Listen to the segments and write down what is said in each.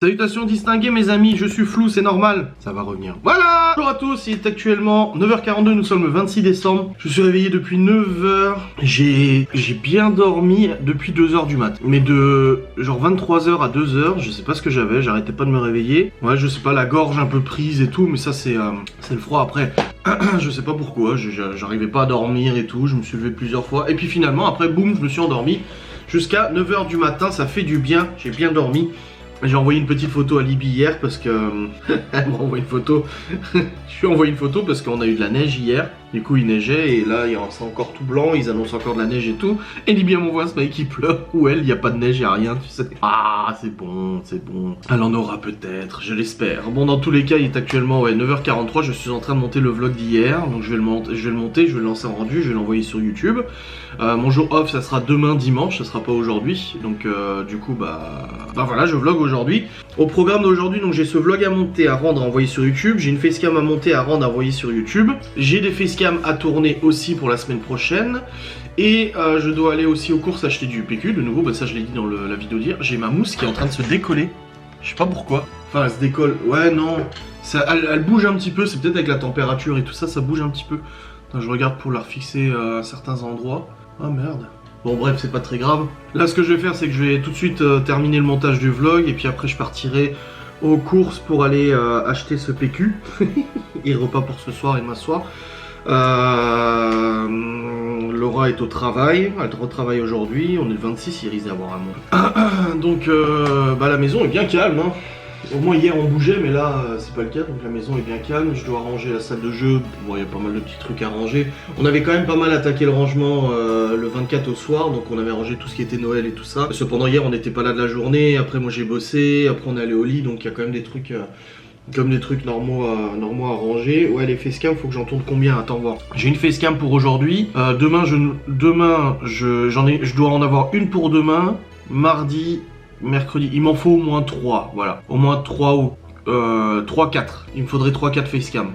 Salutations distinguées mes amis, je suis flou, c'est normal, ça va revenir. Voilà. Bonjour à tous, il est actuellement 9h42, nous sommes le 26 décembre. Je suis réveillé depuis 9h, j'ai bien dormi depuis 2h du mat. Mais de genre 23h à 2h, je sais pas ce que j'avais, j'arrêtais pas de me réveiller. Ouais, je sais pas, la gorge un peu prise et tout, mais ça c'est le froid après. Je sais pas pourquoi, j'arrivais pas à dormir et tout, je me suis levé plusieurs fois. Et puis finalement, après boum, je me suis endormi. Jusqu'à 9h du matin, ça fait du bien, j'ai bien dormi. J'ai envoyé une petite photo à Libby hier parce que... elle m'a envoyé une photo. Je lui ai envoyé une photo parce qu'on a eu de la neige hier. Du coup il neigeait et là c'est encore tout blanc, ils annoncent encore de la neige et tout. Et Libby m'envoie un smiley qui pleure où elle, il n'y a pas de neige, il n'y a rien, tu sais. Ah c'est bon, c'est bon. Elle en aura peut-être, je l'espère. Bon dans tous les cas il est actuellement 9h43, je suis en train de monter le vlog d'hier. Donc je vais le monter, je vais le lancer en rendu, je vais l'envoyer sur YouTube. Mon jour off ça sera demain dimanche, ça sera pas aujourd'hui. Donc du coup bah voilà, je vlog aujourd'hui. Au programme d'aujourd'hui, donc j'ai ce vlog à monter, à rendre, à envoyer sur YouTube. J'ai une facecam à monter, à rendre, à envoyer sur YouTube. J'ai des facecams à tourner aussi pour la semaine prochaine. Et je dois aller aussi aux courses acheter du PQ. De nouveau, bah, ça je l'ai dit dans la vidéo d'hier. J'ai ma mousse qui est en train de se décoller. Je sais pas pourquoi. Enfin, elle se décolle. Ouais, non. Ça, elle bouge un petit peu. C'est peut-être avec la température et tout ça, ça bouge un petit peu. Attends, je regarde pour la refixer à certains endroits. Ah merde. Bon bref, c'est pas très grave. Là ce que je vais faire c'est que je vais tout de suite terminer le montage du vlog et puis après je partirai aux courses pour aller acheter ce PQ. Et le repas pour ce soir et demain soir. Laura est au travail, elle retravaille aujourd'hui, on est le 26, il risque d'avoir un mois. Donc bah, la maison est bien calme. Hein. Au moins hier on bougeait mais là c'est pas le cas, donc la maison est bien calme. Je dois ranger la salle de jeu, bon il y a pas mal de petits trucs à ranger. On avait quand même pas mal attaqué le rangement le 24 au soir, donc on avait rangé tout ce qui était Noël et tout ça. Cependant hier on n'était pas là de la journée, après moi j'ai bossé, après on est allé au lit, donc il y a quand même des trucs... comme des trucs normaux à ranger. Ouais les facecam, faut que j'en tourne combien? Attends voir. J'ai une facecam pour aujourd'hui. Demain je dois en avoir une pour demain. Mardi, mercredi. Il m'en faut au moins 3. Voilà. Au moins 3 ou 3-4. Il me faudrait 3-4 facecam.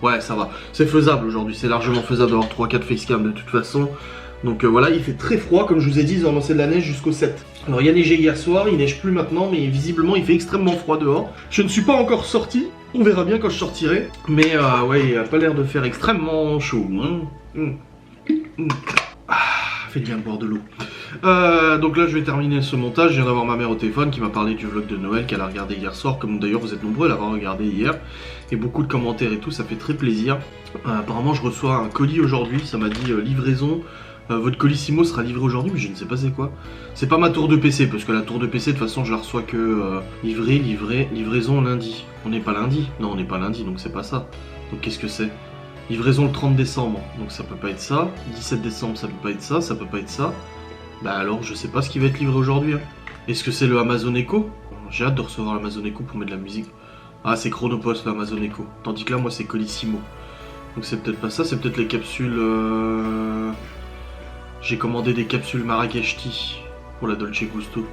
Ouais ça va. C'est faisable aujourd'hui. C'est largement faisable d'avoir 3-4 facecam de toute façon. Donc voilà, il fait très froid, comme je vous ai dit, ils ont annoncé de la neige jusqu'au 7. Alors il y a neigé hier soir, il neige plus maintenant, mais visiblement il fait extrêmement froid dehors. Je ne suis pas encore sorti, on verra bien quand je sortirai. Mais ouais, il a pas l'air de faire extrêmement chaud. Hein. Ah, fait bien de boire de l'eau. Donc là je vais terminer ce montage, je viens d'avoir ma mère au téléphone qui m'a parlé du vlog de Noël qu'elle a regardé hier soir, comme d'ailleurs vous êtes nombreux à l'avoir regardé hier. Et beaucoup de commentaires et tout, ça fait très plaisir. Apparemment je reçois un colis aujourd'hui, ça m'a dit livraison. Votre colissimo sera livré aujourd'hui, mais je ne sais pas c'est quoi. C'est pas ma tour de PC, parce que la tour de PC, de toute façon, je la reçois que livraison lundi. On n'est pas lundi? Non, on n'est pas lundi, donc c'est pas ça. Donc qu'est-ce que c'est? Livraison le 30 décembre, donc ça peut pas être ça. 17 décembre, ça peut pas être ça, ça peut pas être ça. Bah alors, je sais pas ce qui va être livré aujourd'hui. Hein. Est-ce que c'est le Amazon Echo? J'ai hâte de recevoir l'Amazon Echo pour mettre de la musique. Ah, c'est Chronopost, l'Amazon Echo. Tandis que là, moi, c'est Colissimo. Donc c'est peut-être pas ça, c'est peut-être les capsules... J'ai commandé des capsules Marrakech Tea pour la Dolce Gusto.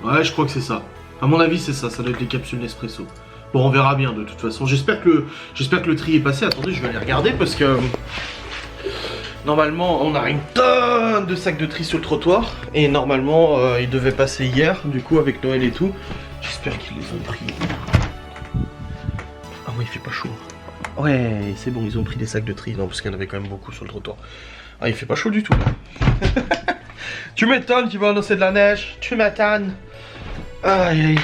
Ouais, je crois que c'est ça. À mon avis, c'est ça. Ça doit être les capsules Nespresso. Bon, on verra bien de toute façon. J'espère que le tri est passé. Attendez, je vais aller regarder parce que... Normalement, on a une tonne de sacs de tri sur le trottoir. Et normalement, ils devaient passer hier, du coup, avec Noël et tout. J'espère qu'ils les ont pris. Ah ouais, il fait pas chaud. Ouais, c'est bon, ils ont pris des sacs de tri. Non, parce qu'il y en avait quand même beaucoup sur le trottoir. Ah, il fait pas chaud du tout là. Tu m'étonnes qu'il va annoncer de la neige. Tu m'étonnes. Aïe aïe.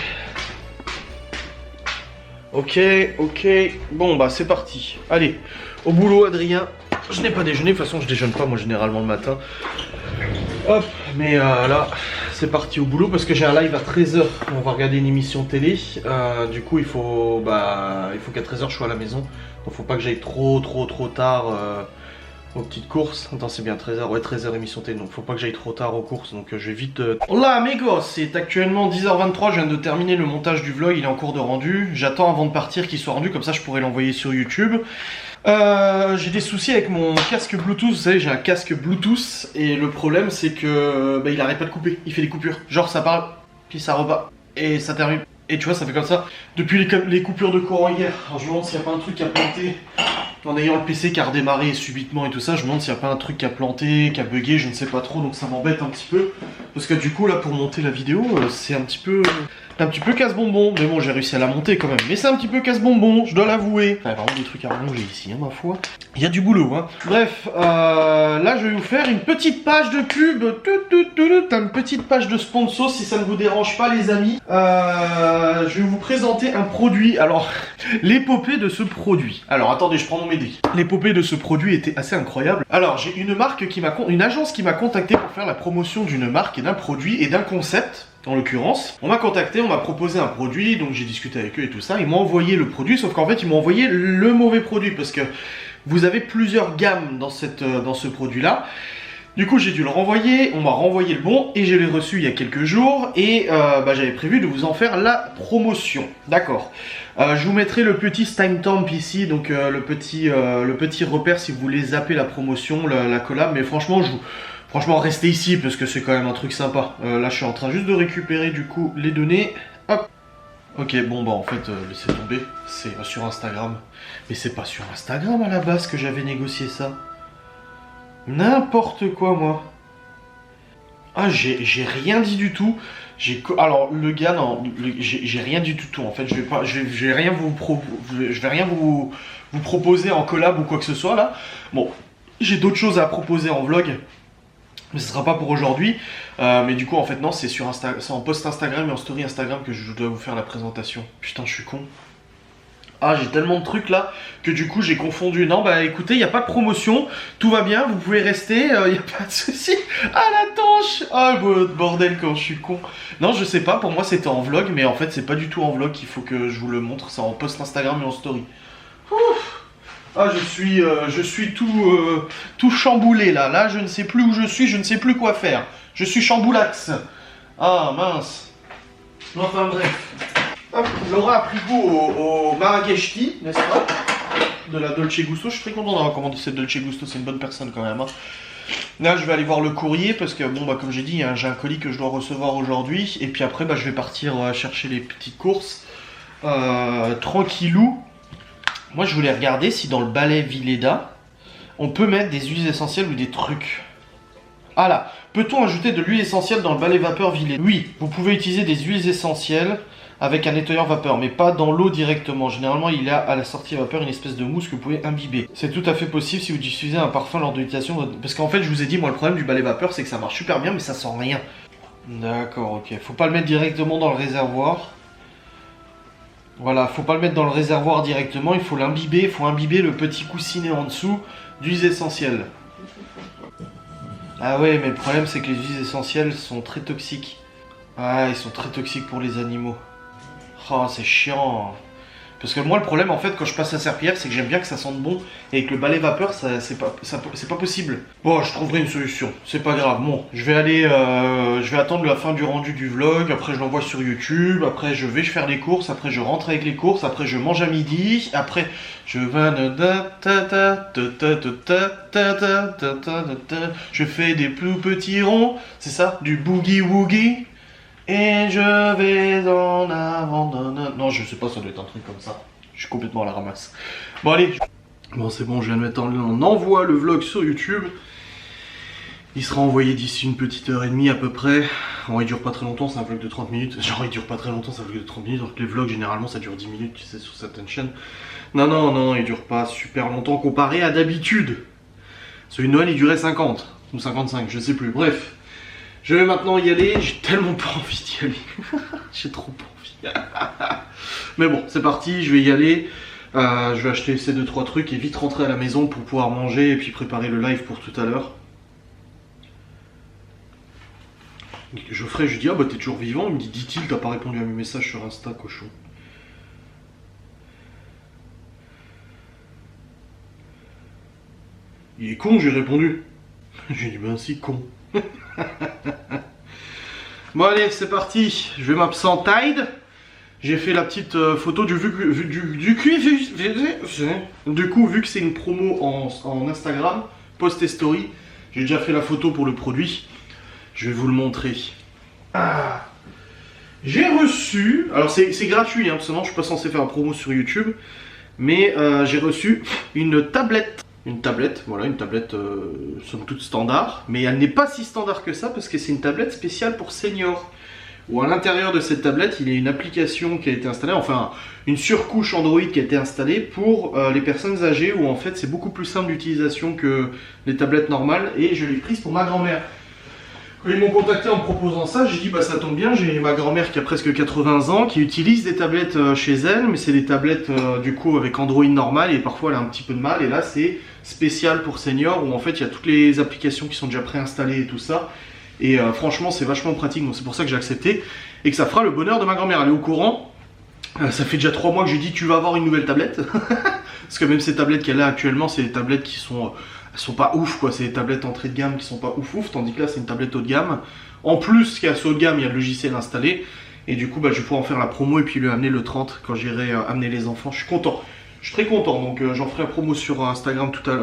Ok, ok. Bon bah c'est parti. Allez, au boulot Adrien. Je n'ai pas déjeuné, de toute façon je déjeune pas moi généralement le matin. Hop, mais là c'est parti au boulot parce que j'ai un live à 13h. On va regarder une émission télé. Du coup il faut qu'à 13h je sois à la maison. Donc faut pas que j'aille trop tard. Aux petites courses. Attends, c'est bien 13h, ouais 13h émission télé, donc faut pas que j'aille trop tard aux courses, donc je vais vite... Hola amigos, c'est actuellement 10h23, je viens de terminer le montage du vlog, il est en cours de rendu. J'attends avant de partir qu'il soit rendu, comme ça je pourrai l'envoyer sur YouTube. J'ai des soucis avec mon casque Bluetooth, vous savez j'ai un casque Bluetooth, et le problème c'est que il arrête pas de couper, il fait des coupures. Genre ça parle, puis ça repart, et ça termine. Et tu vois ça fait comme ça depuis les coupures de courant hier. Alors je me demande s'il n'y a pas un truc à planter En ayant le PC qui a redémarré subitement et tout ça, je me demande s'il n'y a pas un truc qui a planté, qui a bugué, je ne sais pas trop, donc ça m'embête un petit peu. Parce que du coup, là, pour monter la vidéo, c'est un petit peu casse-bonbon. Mais bon, j'ai réussi à la monter quand même. Mais c'est un petit peu casse-bonbon, je dois l'avouer. Il y a vraiment des trucs à ranger ici, hein, ma foi. Il y a du boulot, hein. Bref, là, je vais vous faire une petite page de pub. Une petite page de sponsor, si ça ne vous dérange pas, les amis. Je vais vous présenter un produit. Alors, l'épopée de ce produit. Alors, attendez, je prends mon médic. L'épopée de ce produit était assez incroyable. Alors, j'ai une agence qui m'a contacté pour faire la promotion d'une marque et d'un produit et d'un concept. En l'occurrence, on m'a contacté, on m'a proposé un produit, donc j'ai discuté avec eux et tout ça. Ils m'ont envoyé le produit, sauf qu'en fait, ils m'ont envoyé le mauvais produit parce que vous avez plusieurs gammes dans ce produit-là. Du coup, j'ai dû le renvoyer, on m'a renvoyé le bon et je l'ai reçu il y a quelques jours et j'avais prévu de vous en faire la promotion. D'accord. Je vous mettrai le petit timestamp ici, donc le petit repère si vous voulez zapper la promotion, la collab, mais franchement, Franchement, restez ici parce que c'est quand même un truc sympa. Là, je suis en train juste de récupérer du coup les données. Hop. Ok, bon bah en fait, laissez tomber. C'est sur Instagram. Mais c'est pas sur Instagram à la base que j'avais négocié ça. N'importe quoi, moi. Ah, j'ai rien dit du tout. Alors le gars, non, j'ai rien dit du tout. En fait, je vais rien vous proposer en collab ou quoi que ce soit là. Bon, j'ai d'autres choses à proposer en vlog. Mais ce sera pas pour aujourd'hui, mais du coup en fait non, c'est en post Instagram et en story Instagram que je dois vous faire la présentation. Putain, je suis con. Ah, j'ai tellement de trucs là que du coup j'ai confondu. Non, bah écoutez, il n'y a pas de promotion, tout va bien, vous pouvez rester, il n'y a pas de souci. Ah, la tanche. Ah, bordel, quand je suis con. Non, je sais pas, pour moi c'était en vlog, mais en fait c'est pas du tout en vlog qu'il faut que je vous le montre, c'est en post Instagram et en story. Ouf. Ah, je suis tout chamboulé là. Là, je ne sais plus où je suis, je ne sais plus quoi faire. Je suis chamboulax. Ah, mince. Enfin, bref. Hop, Laura a pris goût au Marrakech Tea, n'est-ce pas? De la Dolce Gusto. Je suis très content d'avoir commandé cette Dolce Gusto. C'est une bonne personne quand même. Hein. Là, je vais aller voir le courrier parce que, bon, bah, comme j'ai dit, j'ai un colis que je dois recevoir aujourd'hui. Et puis après, bah, je vais partir chercher les petites courses. Tranquillou. Moi, je voulais regarder si dans le balai Villeda, on peut mettre des huiles essentielles ou des trucs. Ah là, peut-on ajouter de l'huile essentielle dans le balai vapeur Villeda? Oui, vous pouvez utiliser des huiles essentielles avec un nettoyeur vapeur, mais pas dans l'eau directement. Généralement, il y a à la sortie vapeur une espèce de mousse que vous pouvez imbiber. C'est tout à fait possible si vous diffusez un parfum lors de l'utilisation. Parce qu'en fait, je vous ai dit, moi, le problème du balai vapeur, c'est que ça marche super bien, mais ça sent rien. D'accord, ok. Faut pas le mettre directement dans le réservoir. Voilà, faut pas le mettre dans le réservoir directement, il faut l'imbiber, il faut imbiber le petit coussinet en dessous d'huiles essentielles. Ah ouais, mais le problème c'est que les huiles essentielles sont très toxiques. Ah, ils sont très toxiques pour les animaux. Oh, c'est chiant. Parce que moi, le problème en fait, quand je passe à serpillière, c'est que j'aime bien que ça sente bon. Et avec le balai vapeur, c'est pas possible. Bon, je trouverai une solution. C'est pas grave. Bon, je vais attendre la fin du rendu du vlog. Après, je l'envoie sur YouTube. Après, je vais faire les courses. Après, je rentre avec les courses. Après, je mange à midi. Après, je fais des plus petits ronds. C'est ça? Du boogie woogie. Et je vais en avant. Non, je sais pas, ça doit être un truc comme ça. Je suis complètement à la ramasse. Bon, allez. Bon, c'est bon, je viens de mettre en envoie le vlog sur YouTube. Il sera envoyé d'ici une petite heure et demie à peu près. Bon, il dure pas très longtemps, c'est un vlog de 30 minutes. Genre, il dure pas très longtemps, c'est un vlog de 30 minutes. Donc, les vlogs, généralement, ça dure 10 minutes, tu sais, sur certaines chaînes. Non, il dure pas super longtemps comparé à d'habitude. Celui de Noël, il durait 50 ou 55, je sais plus. Bref. Je vais maintenant y aller, j'ai tellement pas envie d'y aller. J'ai trop pas envie. Mais bon, c'est parti, je vais y aller. Je vais acheter ces 2-3 trucs et vite rentrer à la maison pour pouvoir manger et puis préparer le live pour tout à l'heure. Geoffrey, je lui dis, ah bah t'es toujours vivant. Il me dit-il, t'as pas répondu à mes messages sur Insta, cochon. Il est con, j'ai répondu. J'ai dit, ben si, con. Bon allez, c'est parti. Je vais m'absenter. J'ai fait la petite photo du coup, vu que c'est une promo en Instagram, post et story, j'ai déjà fait la photo pour le produit. Je vais vous le montrer. Ah, j'ai reçu, alors c'est gratuit, hein, parce que non, je suis pas censé faire la promo sur YouTube. Mais j'ai reçu une tablette. Une tablette, voilà, une tablette somme toute standard. Mais elle n'est pas si standard que ça parce que c'est une tablette spéciale pour seniors. Où à l'intérieur de cette tablette, il y a une application qui a été installée, enfin une surcouche Android qui a été installée pour les personnes âgées où en fait c'est beaucoup plus simple d'utilisation que les tablettes normales et je l'ai prise pour ma grand-mère. Quand ils m'ont contacté en me proposant ça, j'ai dit bah ça tombe bien, j'ai ma grand-mère qui a presque 80 ans qui utilise des tablettes chez elle, mais c'est des tablettes du coup avec Android normal et parfois elle a un petit peu de mal et là c'est spécial pour seniors où en fait il y a toutes les applications qui sont déjà préinstallées et tout ça. Et franchement c'est vachement pratique, donc c'est pour ça que j'ai accepté et que ça fera le bonheur de ma grand-mère. Elle est au courant, ça fait déjà 3 mois que j'ai dit tu vas avoir une nouvelle tablette parce que même ces tablettes qu'elle a actuellement c'est des tablettes qui sont, elles sont pas ouf quoi, c'est des tablettes entrée de gamme qui sont pas ouf, tandis que là c'est une tablette haut de gamme. En plus qu'il y a ce haut de gamme, il y a le logiciel installé et du coup bah, je vais pouvoir en faire la promo et puis lui amener le 30 quand j'irai amener les enfants. Je suis content, je suis très content, donc j'en ferai la promo sur Instagram tout à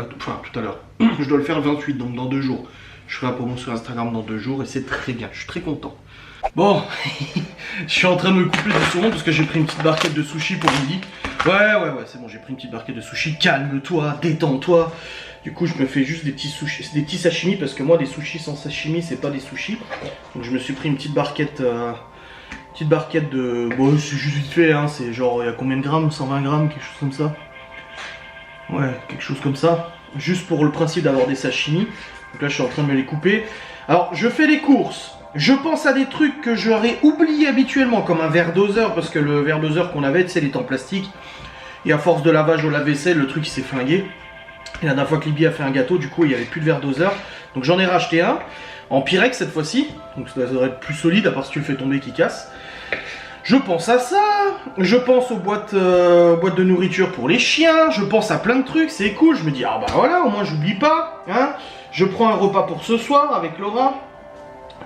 l'heure, je dois le faire le 28 donc dans 2 jours. Je ferai la promo sur Instagram dans 2 jours et c'est très bien, je suis très content. Bon, je suis en train de me couper du saumon parce que j'ai pris une petite barquette de sushi pour midi. Ouais, c'est bon, j'ai pris une petite barquette de sushi. Calme-toi, détends-toi. Du coup, je me fais juste des petits sushis, des petits sashimi parce que moi, des sushis sans sashimi, c'est pas des sushis. Donc, je me suis pris une petite barquette de. Bon, c'est juste vite fait, hein. C'est genre, il y a combien de grammes? 120 grammes, quelque chose comme ça. Ouais, quelque chose comme ça. Juste pour le principe d'avoir des sashimi. Donc là je suis en train de me les couper. Alors je fais les courses, je pense à des trucs que j'aurais oublié habituellement comme un verre doseur parce que le verre doseur qu'on avait, tu sais, il est en plastique. Et à force de lavage au lave-vaisselle, le truc il s'est flingué. Et la dernière fois que Libby a fait un gâteau, du coup il n'y avait plus de verre doseur. Donc j'en ai racheté un, en Pyrex cette fois-ci. Donc ça devrait être plus solide à part si tu le fais tomber qui casse. Je pense à ça, je pense aux boîtes de nourriture pour les chiens, je pense à plein de trucs, c'est cool. Je me dis ah bah voilà, au moins j'oublie pas, hein. Je prends un repas pour ce soir avec Laura.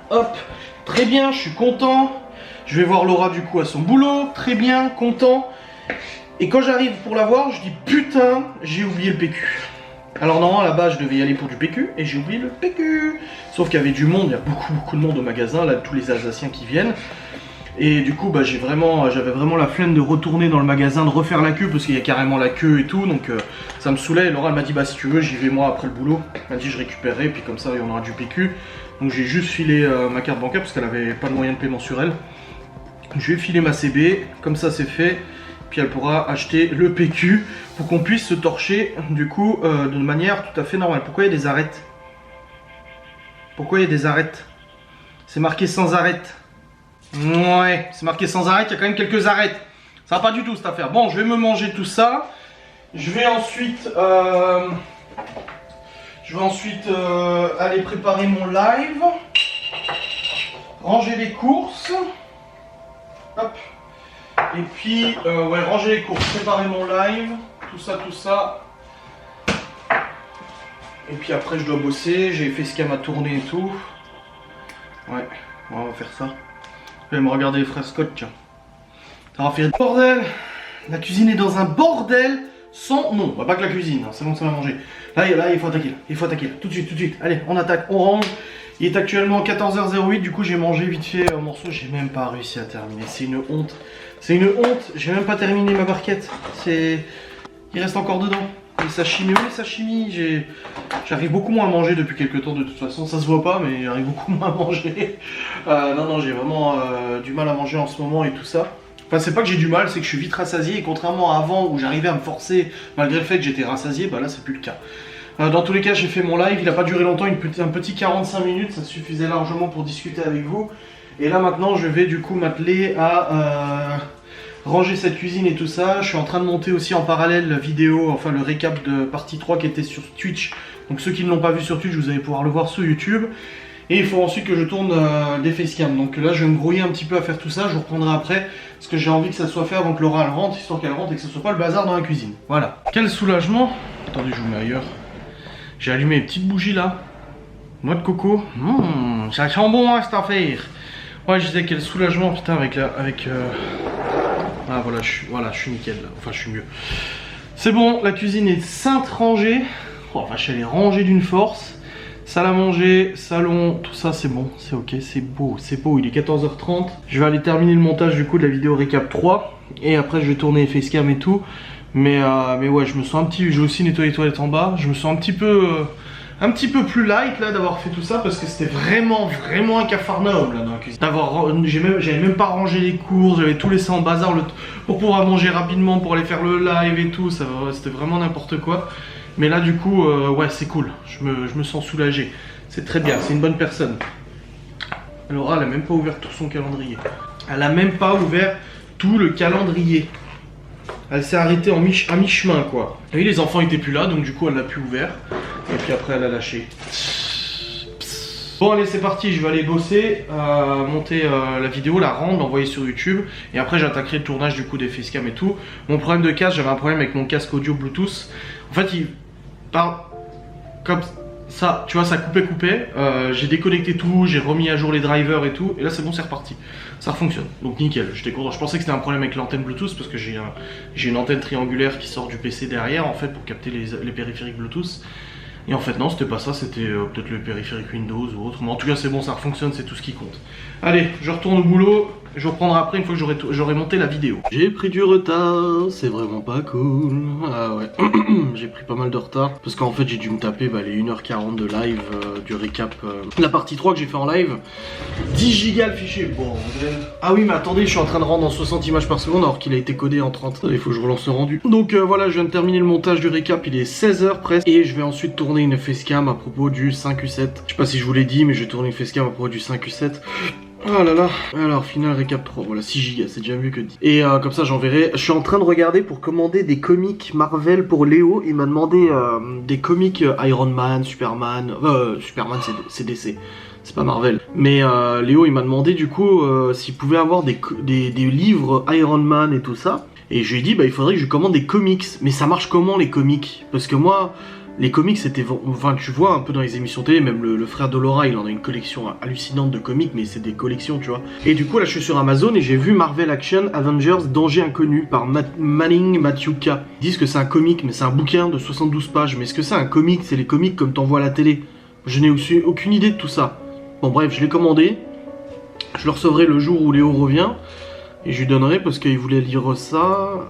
Hop, très bien, je suis content. Je vais voir Laura du coup à son boulot, très bien, content. Et quand j'arrive pour la voir, je dis putain, j'ai oublié le PQ. Alors normalement à la base je devais y aller pour du PQ et j'ai oublié le PQ. Sauf qu'il y avait du monde, il y a beaucoup de monde au magasin, là tous les Alsaciens qui viennent. Et du coup bah, j'avais vraiment la flemme de retourner dans le magasin, de refaire la queue parce qu'il y a carrément la queue et tout, donc ça me saoulait. Et Laura elle m'a dit bah si tu veux j'y vais moi après le boulot. Elle m'a dit je récupérerai et puis comme ça on aura du PQ. Donc j'ai juste filé ma carte bancaire parce qu'elle avait pas de moyen de paiement sur elle. Je vais filer ma CB, comme ça c'est fait. Puis elle pourra acheter le PQ pour qu'on puisse se torcher du coup de manière tout à fait normale. Pourquoi il y a des arêtes? Pourquoi il y a des arêtes? C'est marqué sans arrête. Ouais, c'est marqué sans arrêt, il y a quand même quelques arêtes. Ça va pas du tout cette affaire. Bon, je vais me manger tout ça. Je vais ensuite aller préparer mon live. Ranger les courses. Hop. Et puis, ouais, ranger les courses, préparer mon live. Tout ça. Et puis après, je dois bosser. J'ai fait ce qu'il y a à tourner et tout. Ouais, on va faire ça. Je vais me regarder les frères Scott, tiens. Ça va faire bordel. La cuisine est dans un bordel sans nom. Bah, pas que la cuisine, hein. C'est bon, ça va manger. Là, il faut attaquer, là. Il faut attaquer, là. Tout de suite. Allez, on attaque, on range. Il est actuellement 14h08, du coup j'ai mangé vite fait un morceau, j'ai même pas réussi à terminer. C'est une honte. C'est une honte, j'ai même pas terminé ma barquette. Il reste encore dedans. Les sashimi, j'arrive beaucoup moins à manger depuis quelques temps de toute façon, ça se voit pas mais j'arrive beaucoup moins à manger. Non, j'ai vraiment du mal à manger en ce moment et tout ça. Enfin c'est pas que j'ai du mal, c'est que je suis vite rassasié et contrairement à avant où j'arrivais à me forcer malgré le fait que j'étais rassasié, bah là c'est plus le cas. Dans tous les cas j'ai fait mon live, il a pas duré longtemps, un petit 45 minutes, ça suffisait largement pour discuter avec vous. Et là maintenant je vais du coup m'atteler à ranger cette cuisine et tout ça. Je suis en train de monter aussi en parallèle la vidéo, enfin le récap de partie 3 qui était sur Twitch. Donc ceux qui ne l'ont pas vu sur Twitch, vous allez pouvoir le voir sur YouTube. Et il faut ensuite que je tourne des facecam. Donc là je vais me brouiller un petit peu à faire tout ça, je vous reprendrai après. Parce que j'ai envie que ça soit fait avant que Laura elle rentre, histoire qu'elle rentre et que ce soit pas le bazar dans la cuisine. Voilà. Quel soulagement. Attendez, je vous mets ailleurs. J'ai allumé les petites bougies là. Noix de coco. Ça sent bon hein, cette affaire. Ouais, je disais quel soulagement putain avec Ah voilà, je suis nickel là. Enfin je suis mieux. C'est bon, la cuisine est sainte rangée. Oh vache, elle est rangée d'une force. Salle à manger, salon, tout ça c'est bon, c'est ok, c'est beau, il est 14h30. Je vais aller terminer le montage du coup de la vidéo récap 3. Et après je vais tourner les facecam et tout. Mais ouais, je me sens j'ai aussi nettoyé les toilettes en bas. Je me sens un petit peu plus light là d'avoir fait tout ça parce que c'était vraiment un cafarnaum là dans la cuisine. J'avais même pas rangé les courses, j'avais tout laissé en bazar pour pouvoir manger rapidement, pour aller faire le live et tout. C'était vraiment n'importe quoi. Mais là du coup, ouais, c'est cool. Je me sens soulagé. C'est très bien, c'est une bonne personne. Laura, elle a même pas ouvert tout son calendrier. Elle a même pas ouvert tout le calendrier. Elle s'est arrêtée à mi-chemin quoi. Et les enfants étaient plus là, donc du coup elle l'a plus ouvert. Et puis après elle a lâché. Bon allez, c'est parti, je vais aller bosser, monter la vidéo, la rendre, l'envoyer sur YouTube. Et après j'attaquerai le tournage du coup des facecam et tout. Mon problème de casque, j'avais un problème avec mon casque audio Bluetooth. En fait il parle comme ça, tu vois, ça coupait. J'ai déconnecté tout, j'ai remis à jour les drivers et tout. Et là c'est bon, c'est reparti. Ça fonctionne, donc nickel, j'étais content. Je pensais que c'était un problème avec l'antenne Bluetooth parce que j'ai une antenne triangulaire qui sort du PC derrière en fait pour capter les périphériques Bluetooth. Et en fait non, c'était pas ça, c'était peut-être le périphérique Windows ou autre. Mais en tout cas c'est bon, ça fonctionne, c'est tout ce qui compte. Allez, je retourne au boulot. Je reprendrai après une fois que j'aurai monté la vidéo. J'ai pris du retard, c'est vraiment pas cool. Ah ouais, j'ai pris pas mal de retard. Parce qu'en fait j'ai dû me taper les 1h40 de live du récap. La partie 3 que j'ai fait en live. 10 gigas le fichier, bon. Ah oui mais attendez, je suis en train de rendre en 60 images par seconde alors qu'il a été codé en 30. Il faut que je relance le rendu. Donc voilà, je viens de terminer le montage du récap, il est 16h presque. Et je vais ensuite tourner une facecam à propos du 5U7. Je sais pas si je vous l'ai dit mais je vais tourner une facecam à propos du 5U7. Oh là là. Alors final récap 3, voilà 6 gigas, c'est déjà mieux que 10. Et comme ça j'enverrai. Je suis en train de regarder pour commander des comics Marvel pour Léo. Il m'a demandé des comics Iron Man, Superman. Superman c'est DC, c'est pas Marvel. Mais Léo il m'a demandé du coup s'il pouvait avoir des livres Iron Man et tout ça. Et je lui ai dit il faudrait que je commande des comics. Mais ça marche comment les comics? Parce que moi... Les comics c'était... Enfin tu vois un peu dans les émissions télé, même le frère de Laura il en a une collection hallucinante de comics, mais c'est des collections tu vois. Et du coup là je suis sur Amazon et j'ai vu Marvel Action Avengers Danger Inconnu par Manning Matyuka. Ils disent que c'est un comic mais c'est un bouquin de 72 pages. Mais est-ce que c'est un comic? C'est les comics comme t'en vois à la télé? Je n'ai aussi aucune idée de tout ça. Bon bref, je l'ai commandé. Je le recevrai le jour où Léo revient. Et je lui donnerai parce qu'il voulait lire ça.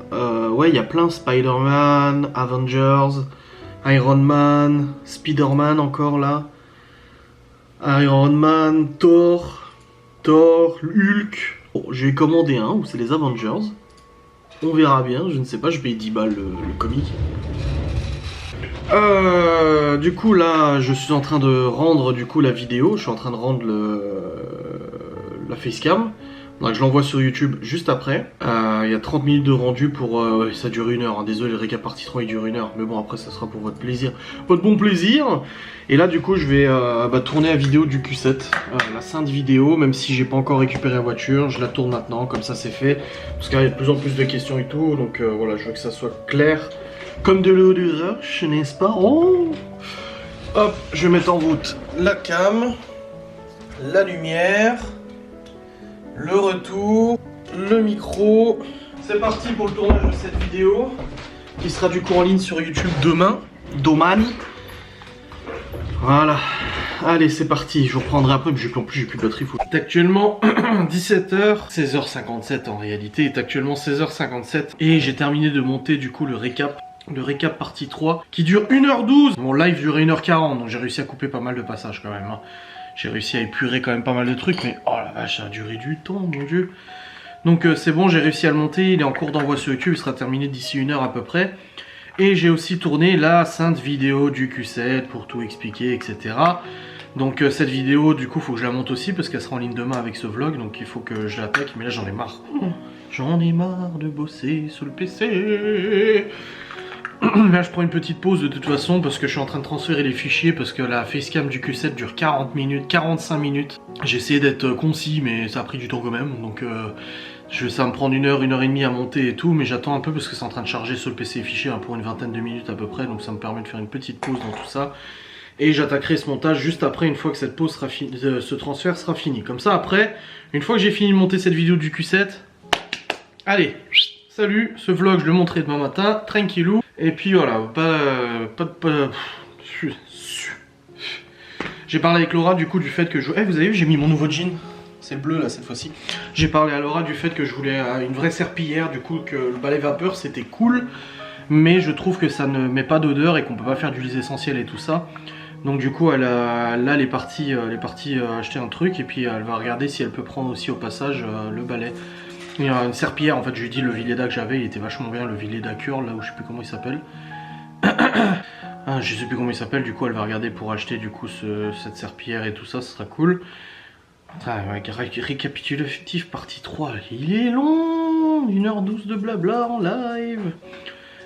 Ouais il y a plein, Spider-Man, Avengers... Iron Man, Spider-Man encore là, Iron Man, Thor, Hulk. Bon, j'ai commandé un où c'est les Avengers. On verra bien, je ne sais pas, je paye 10 balles le comic. Du coup là, je suis en train de rendre du coup la vidéo, je suis en train de rendre la facecam. Donc je l'envoie sur YouTube juste après. Il y a 30 minutes de rendu pour... ça dure 1 heure, hein. Désolé, le récap partie 3 il dure 1 heure. Mais bon, après ça sera pour votre plaisir. Votre bon plaisir. Et là du coup je vais tourner la vidéo du Q7. La sainte vidéo, même si j'ai pas encore récupéré la voiture. Je la tourne maintenant, comme ça c'est fait. Parce qu'il y a de plus en plus de questions et tout. Donc voilà, je veux que ça soit clair. Comme de l'eau de roche, n'est-ce pas? Oh. Hop, je vais mettre en route la cam. La lumière. Le retour, le micro. C'est parti pour le tournage de cette vidéo qui sera du coup en ligne sur YouTube demain. Voilà. Allez, c'est parti. Je reprendrai après, mais en plus j'ai plus de batterie. C'est actuellement 17h, 16h57 en réalité. Il est actuellement 16h57 et j'ai terminé de monter du coup le récap. Le récap partie 3 qui dure 1h12. Mon live durait 1h40, donc j'ai réussi à couper pas mal de passages quand même. Hein. J'ai réussi à épurer quand même pas mal de trucs, mais oh la vache, ça a duré du temps, mon dieu. Donc c'est bon, j'ai réussi à le monter, il est en cours d'envoi sur YouTube, il sera terminé d'ici 1 heure à peu près. Et j'ai aussi tourné la sainte vidéo du Q7 pour tout expliquer, etc. Donc cette vidéo, du coup, faut que je la monte aussi parce qu'elle sera en ligne demain avec ce vlog, donc il faut que je l'attaque, mais là j'en ai marre. J'en ai marre de bosser sur le PC. Là je prends une petite pause de toute façon parce que je suis en train de transférer les fichiers parce que la facecam du Q7 dure 40 minutes, 45 minutes. J'ai essayé d'être concis mais ça a pris du temps quand même, donc ça va me prendre 1 heure, 1 heure et demie à monter et tout, mais j'attends un peu parce que c'est en train de charger sur le PC les fichiers pour une vingtaine de minutes à peu près, donc ça me permet de faire une petite pause dans tout ça. Et j'attaquerai ce montage juste après, une fois que cette pause sera ce transfert sera fini. Comme ça après, une fois que j'ai fini de monter cette vidéo du Q7, allez, salut, ce vlog je le montrerai demain matin, tranquillou. Et puis voilà, j'ai parlé avec Laura du coup du fait que je... vous avez vu, j'ai mis mon nouveau jean. C'est le bleu là cette fois-ci. J'ai parlé à Laura du fait que je voulais une vraie serpillière, du coup que le balai vapeur c'était cool. mais je trouve que ça ne met pas d'odeur et qu'on peut pas faire d'huiles essentielles et tout ça. Donc du coup, là, elle est partie acheter un truc et puis elle va regarder si elle peut prendre aussi au passage le balai. Il y a une serpillière, en fait, je lui ai dit le Villeda que j'avais, il était vachement bien, le Villeda Curl, là où je sais plus comment il s'appelle. Je sais plus comment il s'appelle, du coup elle va regarder pour acheter du coup cette serpillière et tout ça, ce sera cool. Récapitulatif partie 3, il est long, 1h12 de blabla en live.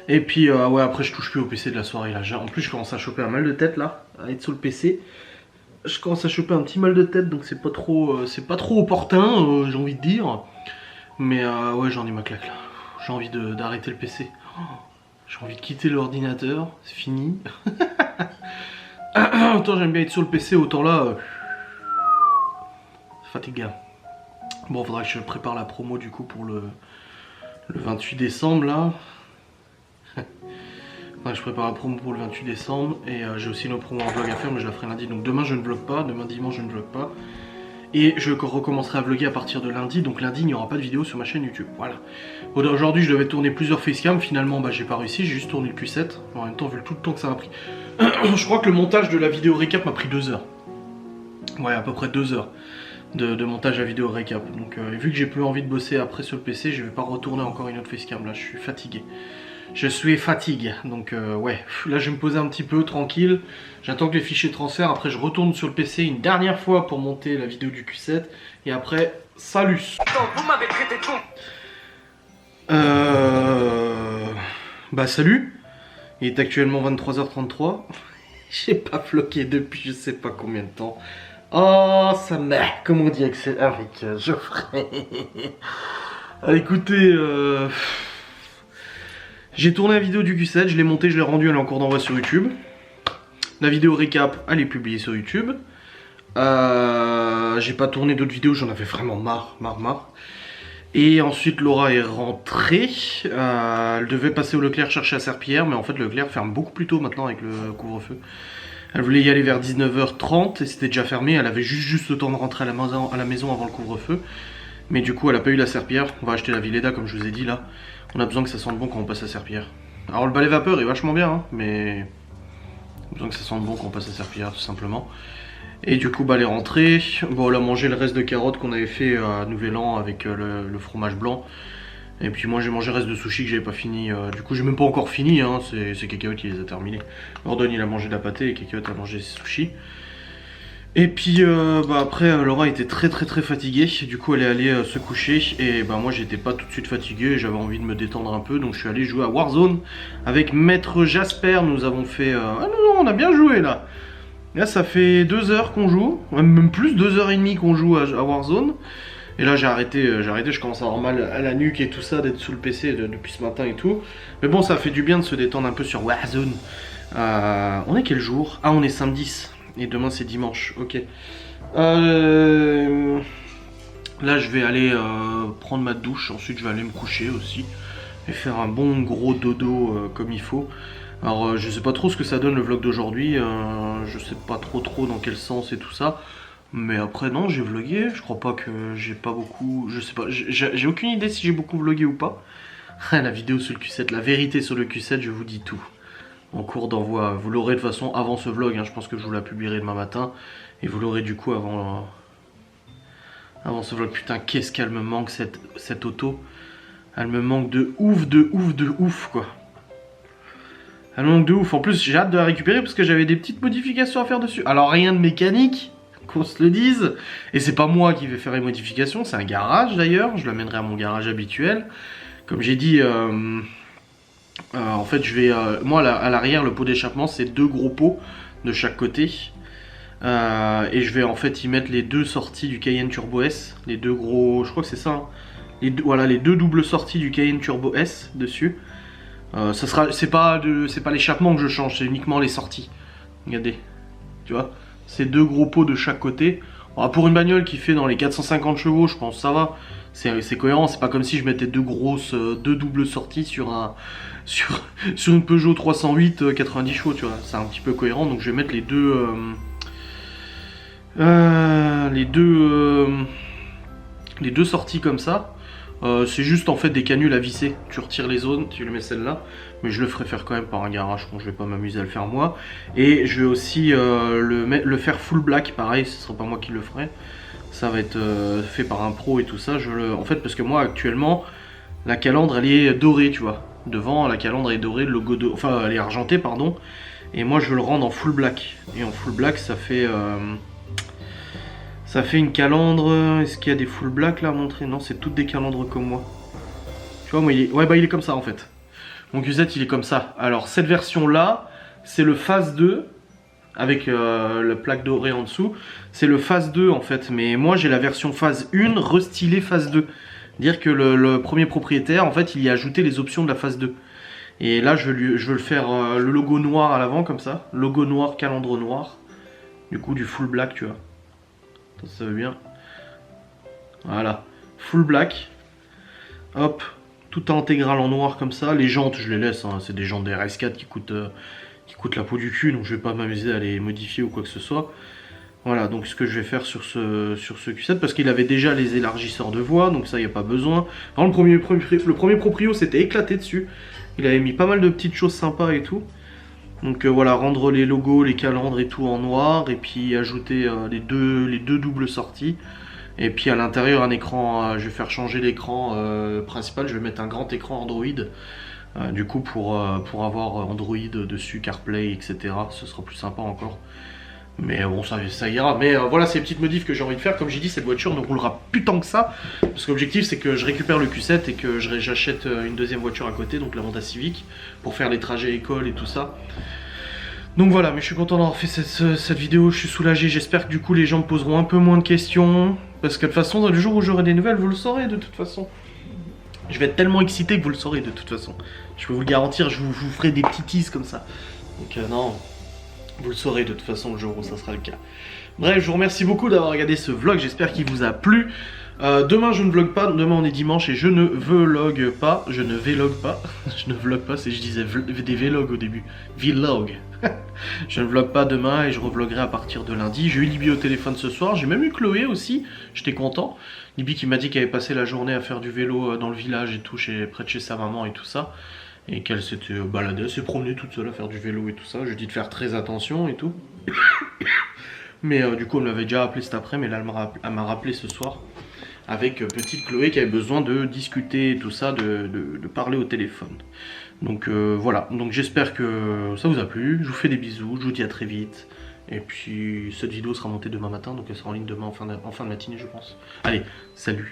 Et puis ouais, après je touche plus au PC de la soirée là. En plus je commence à choper un mal de tête là, à être sur le PC. Je commence à choper un petit mal de tête, donc c'est pas trop opportun, j'ai envie de dire. Mais ouais, j'en ai ma claque là. J'ai envie d'arrêter le PC. J'ai envie de quitter l'ordinateur, c'est fini. Autant j'aime bien être sur le PC, autant là... fatigant. Bon, faudra que je prépare la promo du coup pour le 28 décembre là. Je prépare la promo pour le 28 décembre et j'ai aussi une autre promo en vlog à faire, mais je la ferai lundi. Donc demain je ne vlog pas, demain dimanche je ne vlog pas. Et je recommencerai à vlogger à partir de lundi, donc lundi il n'y aura pas de vidéo sur ma chaîne YouTube, voilà. Aujourd'hui je devais tourner plusieurs facecam, finalement j'ai pas réussi, j'ai juste tourné le Q7. En même temps, vu tout le temps que ça m'a pris, je crois que le montage de la vidéo récap m'a pris 2 heures. Ouais, à peu près 2 heures de montage à vidéo récap. Donc vu que j'ai plus envie de bosser après sur le PC, je vais pas retourner encore une autre facecam, là je suis fatigué. Je suis fatigué, donc ouais, là je vais me poser un petit peu tranquille. J'attends que les fichiers transfèrent, après je retourne sur le PC une dernière fois pour monter la vidéo du Q7. Et après, salut. Vous m'avez traité de con. Bah salut. Il est actuellement 23h33. J'ai pas vlogué depuis je sais pas combien de temps. Oh, ça m'a... Comment on dit avec Geoffrey. Écoutez, j'ai tourné la vidéo du Q7, je l'ai montée, je l'ai rendue, elle est en cours d'envoi sur YouTube. La vidéo récap, elle est publiée sur YouTube. J'ai pas tourné d'autres vidéos, j'en avais vraiment marre. Et ensuite Laura est rentrée. Elle devait passer au Leclerc chercher la serpillière, mais en fait Leclerc ferme beaucoup plus tôt maintenant avec le couvre-feu. Elle voulait y aller vers 19h30 et c'était déjà fermé, elle avait juste le temps de rentrer à la maison avant le couvre-feu. Mais du coup elle a pas eu la serpillière, on va acheter la Villeda comme je vous ai dit là. On a besoin que ça sente bon quand on passe la serpillière. Alors le balai vapeur est vachement bien, hein, mais on a besoin que ça sente bon quand on passe la serpillière tout simplement. Et du coup bah elle est rentrée. Bon, elle a mangé le reste de carottes qu'on avait fait à Nouvel An avec le fromage blanc. Et puis moi j'ai mangé le reste de sushis que j'avais pas fini. Du coup j'ai même pas encore fini, hein, c'est Kakaote qui les a terminés. Gordon il a mangé de la pâtée et Kakaote a mangé ses sushis. Et puis bah après Laura était très fatiguée, du coup elle est allée se coucher et bah moi j'étais pas tout de suite fatigué, j'avais envie de me détendre un peu, donc je suis allé jouer à Warzone avec Maître Jasper. Nous avons fait... Ah non, on a bien joué là. Là ça fait 2 heures qu'on joue, même plus, 2h30 qu'on joue à Warzone. Et là j'ai arrêté, je commence à avoir mal à la nuque et tout ça, d'être sous le PC depuis ce matin et tout. Mais bon, ça fait du bien de se détendre un peu sur Warzone. On est quel jour? Ah, on est samedi. Et demain c'est dimanche, ok. Là je vais aller prendre ma douche, ensuite je vais aller me coucher aussi. Et faire un bon gros dodo comme il faut. Alors je sais pas trop ce que ça donne le vlog d'aujourd'hui. Je sais pas trop dans quel sens et tout ça. Mais après non, j'ai vlogué, je crois pas que j'ai pas beaucoup... Je sais pas, j'ai aucune idée si j'ai beaucoup vlogué ou pas. La vidéo sur le Q7, la vérité sur le Q7, je vous dis tout. En cours d'envoi, vous l'aurez de toute façon avant ce vlog, hein. Je pense que je vous la publierai demain matin. Et vous l'aurez du coup avant ce vlog. Putain, qu'est-ce qu'elle me manque cette auto. Elle me manque de ouf quoi. Elle me manque de ouf. En plus j'ai hâte de la récupérer parce que j'avais des petites modifications à faire dessus. Alors rien de mécanique, qu'on se le dise. Et c'est pas moi qui vais faire les modifications, c'est un garage d'ailleurs. Je l'amènerai à mon garage habituel. Comme j'ai dit... en fait je vais, moi à l'arrière le pot d'échappement c'est 2 gros pots de chaque côté et je vais en fait y mettre les 2 sorties du Cayenne Turbo S, les 2 gros, je crois que c'est ça, hein. Voilà les 2 doubles sorties du Cayenne Turbo S dessus. Ça sera, c'est pas l'échappement que je change, c'est uniquement les sorties. Regardez, tu vois, c'est 2 gros pots de chaque côté. Alors, pour une bagnole qui fait dans les 450 chevaux, je pense que ça va. C'est cohérent, c'est pas comme si je mettais 2 doubles sorties sur une Peugeot 308 90 chevaux, tu vois. C'est un petit peu cohérent, donc je vais mettre les deux sorties comme ça. C'est juste en fait des canules à visser. Tu retires les zones, tu le mets celle-là. Mais je le ferai faire quand même par un garage. Bon, je vais pas m'amuser à le faire moi. Et je vais aussi le faire full black. Pareil, ce sera pas moi qui le ferai. Ça va être fait par un pro et tout ça. En fait, parce que moi actuellement, la calandre elle est dorée, tu vois. Devant, la calandre est dorée, le logo enfin elle est argentée, pardon. Et moi je veux le rendre en full black. Et en full black, ça fait une calandre. Est-ce qu'il y a des full black là à montrer? Non, c'est toutes des calandres comme moi. Tu vois, moi il est comme ça en fait. Mon QZ il est comme ça. Alors cette version là, c'est le phase 2 avec la plaque dorée en dessous. C'est le phase 2 en fait. Mais moi j'ai la version phase 1 restylée phase 2. Dire que le premier propriétaire en fait il y a ajouté les options de la phase 2. Et là je veux le faire le logo noir à l'avant comme ça. Logo noir, calandre noir. Du coup du full black tu vois. Ça va bien. Voilà. Full black. Hop. Tout intégral en noir comme ça. Les jantes je les laisse. Hein. C'est des jantes des RS4 qui coûtent la peau du cul. Donc je vais pas m'amuser à les modifier ou quoi que ce soit. Voilà, donc ce que je vais faire sur ce Q7, parce qu'il avait déjà les élargisseurs de voix, donc ça, il n'y a pas besoin. Alors, le premier proprio s'était éclaté dessus. Il avait mis pas mal de petites choses sympas et tout. Donc voilà, rendre les logos, les calandres et tout en noir, et puis ajouter les deux doubles sorties. Et puis à l'intérieur, un écran, je vais faire changer l'écran principal, je vais mettre un grand écran Android. Du coup, pour avoir Android dessus, CarPlay, etc. Ce sera plus sympa encore. Mais bon, ça ira. Mais voilà, c'est les petites modifs que j'ai envie de faire. Comme j'ai dit, cette voiture ne roulera plus tant que ça. Parce que l'objectif, c'est que je récupère le Q7 et que j'achète une deuxième voiture à côté, donc la Honda Civic, pour faire les trajets école et tout ça. Donc voilà, mais je suis content d'avoir fait cette vidéo. Je suis soulagé. J'espère que du coup, les gens me poseront un peu moins de questions. Parce que de toute façon, le jour où j'aurai des nouvelles, vous le saurez de toute façon. Je vais être tellement excité que vous le saurez de toute façon. Je peux vous le garantir, je vous ferai des petits teases comme ça. Donc non... Vous le saurez de toute façon le jour où ça sera le cas. Bref, je vous remercie beaucoup d'avoir regardé ce vlog, j'espère qu'il vous a plu. Demain je ne vlog pas, demain on est dimanche et je ne vlog pas, je ne vlog pas, je ne vlog pas, je disais des vlogs au début, vlog. Je ne vlog pas demain et je revloguerai à partir de lundi. J'ai eu Libby au téléphone ce soir, j'ai même eu Chloé aussi, j'étais content. Libby qui m'a dit qu'elle avait passé la journée à faire du vélo dans le village et tout, près de chez sa maman et tout ça. Et qu'elle s'était baladée, elle s'est promenée toute seule à faire du vélo et tout ça. Je lui ai dit de faire très attention et tout. Mais du coup, elle m'avait déjà appelé cet après, mais là, elle m'a rappelé ce soir. Avec petite Chloé qui avait besoin de discuter et tout ça, de parler au téléphone. Donc voilà, donc j'espère que ça vous a plu. Je vous fais des bisous, je vous dis à très vite. Et puis cette vidéo sera montée demain matin, donc elle sera en ligne demain en fin de matinée je pense. Allez, salut.